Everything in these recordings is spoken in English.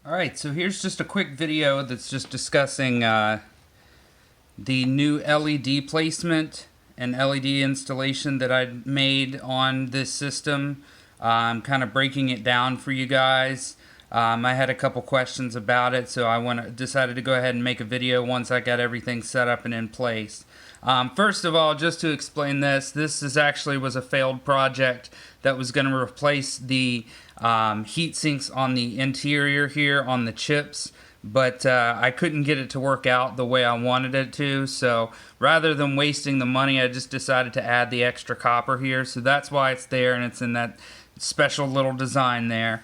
Alright, so here's just a quick video that's just discussing the new LED placement and LED installation that I made on this system. I'm kind of breaking it down for you guys. I had a couple questions about it, so decided to go ahead and make a video once I got everything set up and in place. First of all, just to explain this is actually was a failed project that was going to replace the heat sinks on the interior here on the chips, but I couldn't get it to work out the way I wanted it to, so rather than wasting the money, I just decided to add the extra copper here, so that's why it's there, and it's in that special little design there.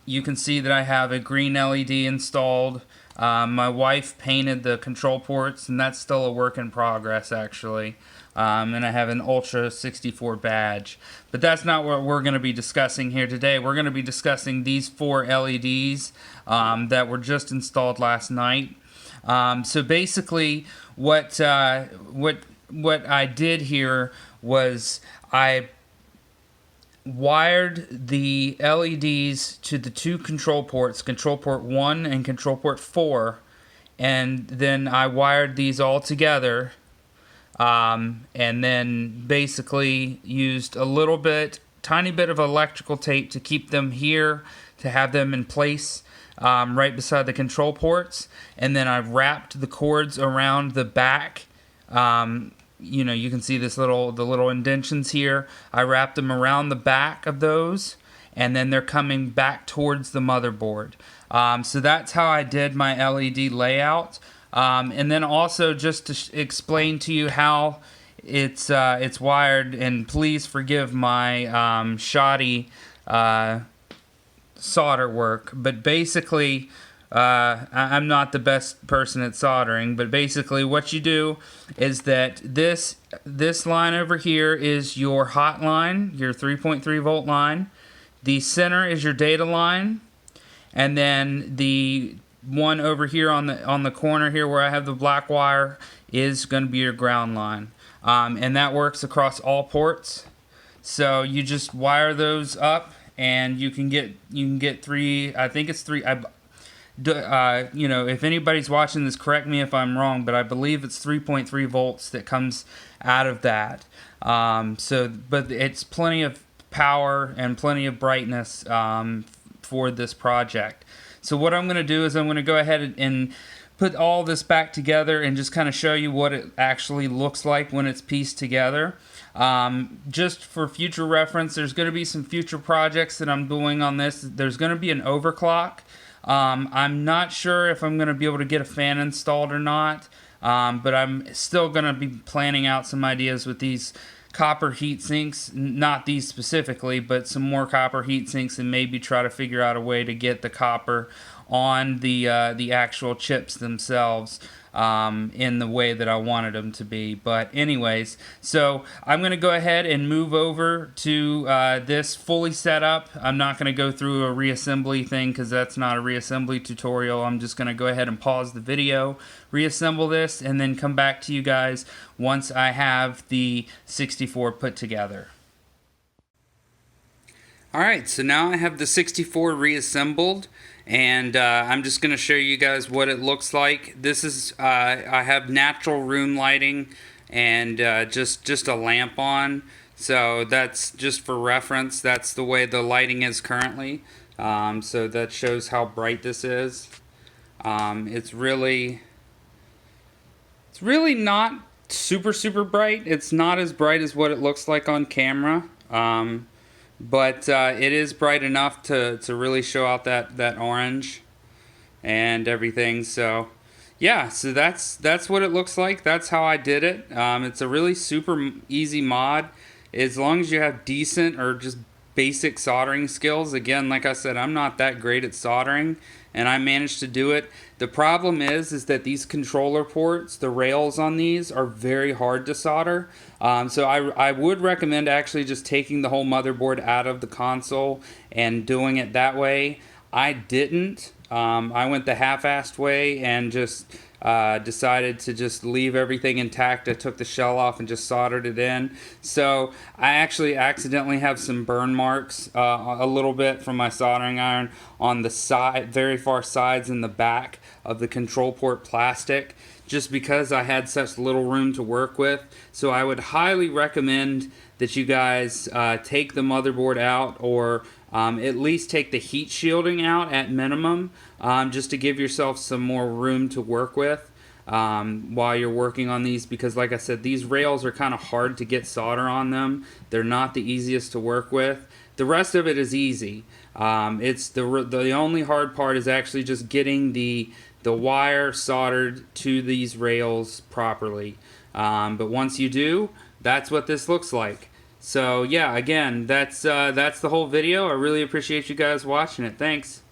You can see that I have a green LED installed. My wife painted the control ports, and that's still a work in progress, actually. And I have an Ultra 64 badge. But that's not what we're going to be discussing here today. We're going to be discussing these four LEDs that were just installed last night. So basically, what I did here was I wired the LEDs to the two control ports, control port 1 and control port 4, and then I wired these all together, and then basically used tiny bit of electrical tape to keep them here, to have them in place right beside the control ports, and then I wrapped the cords around the back. You can see the little indentions here. I wrapped them around the back of those, and then they're coming back towards the motherboard. So that's how I did my LED layout. And then also just to explain to you how it's wired, and please forgive my shoddy solder work, but basically I'm not the best person at soldering, but basically what you do is that this line over here is your hot line, your 3.3 volt line. The center is your data line, and then the one over here on the corner here where I have the black wire is going to be your ground line, and that works across all ports. So you just wire those up, and you can get three. I think it's three. If anybody's watching this, correct me if I'm wrong, but I believe it's 3.3 volts that comes out of that. But it's plenty of power and plenty of brightness for this project. So what I'm going to do is I'm going to go ahead and put all this back together and just kind of show you what it actually looks like when it's pieced together. Just for future reference, there's going to be some future projects that I'm doing on this. There's going to be an overclock. I'm not sure if I'm going to be able to get a fan installed or not, but I'm still going to be planning out some ideas with these copper heat sinks, not these specifically, but some more copper heat sinks, and maybe try to figure out a way to get the copper on the actual chips themselves in the way that I wanted them to be. But anyways, so I'm going to go ahead and move over to this fully set up. I'm not going to go through a reassembly thing because that's not a reassembly tutorial. I'm just going to go ahead and pause the video, reassemble this, and then come back to you guys once I have the 64 put together. Alright, so now I have the 64 reassembled, and I'm just going to show you guys what it looks like. This is, I have natural room lighting and just a lamp on, so that's just for reference. That's the way the lighting is currently, so that shows how bright this is. It's really not super bright. It's not as bright as what it looks like on camera. But it is bright enough to really show out that orange and everything. So yeah, so that's what it looks like. That's how I did it. It's a really super easy mod, as long as you have decent or just basic soldering skills. Again, like I said, I'm not that great at soldering, and I managed to do it. The problem is that these controller ports, the rails on these, are very hard to solder. So I would recommend actually just taking the whole motherboard out of the console and doing it that way. I didn't. I went the half-assed way and just decided to just leave everything intact. I took the shell off and just soldered it in. So I actually accidentally have some burn marks a little bit from my soldering iron on the side, very far sides and the back of the control port plastic, just because I had such little room to work with. So I would highly recommend that you guys take the motherboard out, or at least take the heat shielding out at minimum, just to give yourself some more room to work with while you're working on these, because like I said, these rails are kind of hard to get solder on them. They're not the easiest to work with. The rest of it is easy. It's the only hard part is actually just getting the wire soldered to these rails properly. But once you do, that's what this looks like. So yeah, again, that's the whole video. I really appreciate you guys watching it. Thanks.